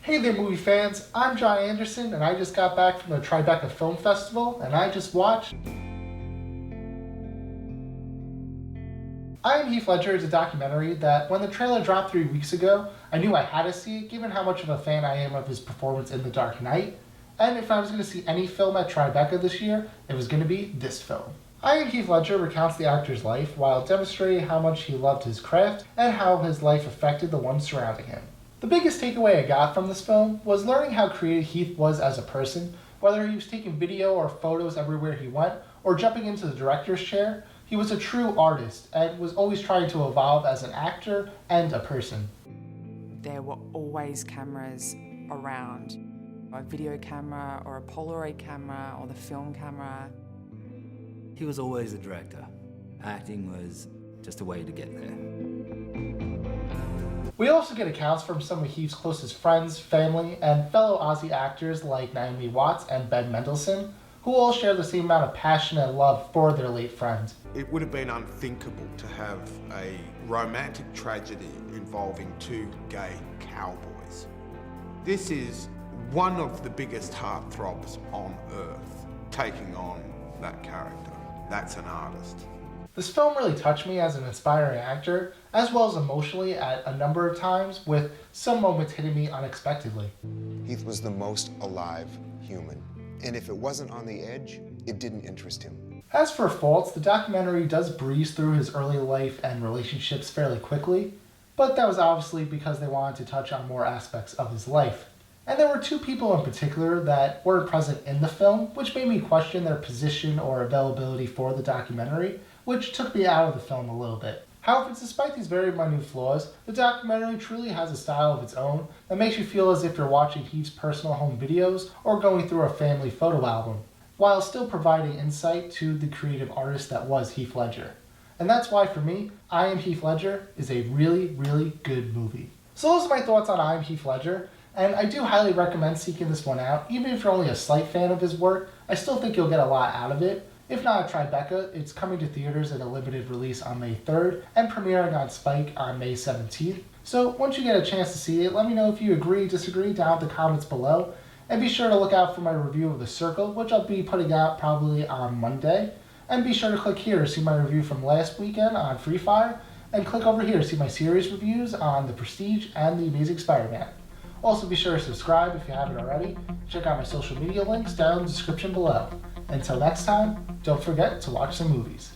Hey there, movie fans. I'm John Andersen, and I just got back from the Tribeca Film Festival, and I just watched I Am Heath Ledger is a documentary that, when the trailer dropped 3 weeks ago, I knew I had to see it, given how much of a fan I am of his performance in The Dark Knight. And if I was going to see any film at Tribeca this year, it was going to be this film. I Am Heath Ledger recounts the actor's life while demonstrating how much he loved his craft and how his life affected the ones surrounding him. The biggest takeaway I got from this film was learning how creative Heath was as a person, whether he was taking video or photos everywhere he went, or jumping into the director's chair. He was a true artist and was always trying to evolve as an actor and a person. There were always cameras around, a video camera or a Polaroid camera or the film camera. He was always a director. Acting was just a way to get there. We also get accounts from some of Heath's closest friends, family, and fellow Aussie actors like Naomi Watts and Ben Mendelsohn, who all share the same amount of passion and love for their late friend. It would have been unthinkable to have a romantic tragedy involving two gay cowboys. This is one of the biggest heartthrobs on earth, taking on that character. That's an artist. This film really touched me as an aspiring actor, as well as emotionally at a number of times, with some moments hitting me unexpectedly. Heath was the most alive human, and if it wasn't on the edge, it didn't interest him. As for faults, the documentary does breeze through his early life and relationships fairly quickly, but that was obviously because they wanted to touch on more aspects of his life. And there were two people in particular that weren't present in the film, which made me question their position or availability for the documentary, which took me out of the film a little bit. However, despite these very minute flaws, the documentary truly has a style of its own that makes you feel as if you're watching Heath's personal home videos or going through a family photo album, while still providing insight to the creative artist that was Heath Ledger. And that's why, for me, I Am Heath Ledger is a really, really good movie. So those are my thoughts on I Am Heath Ledger, and I do highly recommend seeking this one out. Even if you're only a slight fan of his work, I still think you'll get a lot out of it. If not at Tribeca, it's coming to theaters in a limited release on May 3rd and premiering on Spike on May 17th. So once you get a chance to see it, let me know if you agree, disagree down in the comments below. And be sure to look out for my review of The Circle, which I'll be putting out probably on Monday. And be sure to click here to see my review from last weekend on Free Fire. And click over here to see my series reviews on The Prestige and The Amazing Spider-Man. Also be sure to subscribe if you haven't already. Check out my social media links down in the description below. Until next time, don't forget to watch some movies.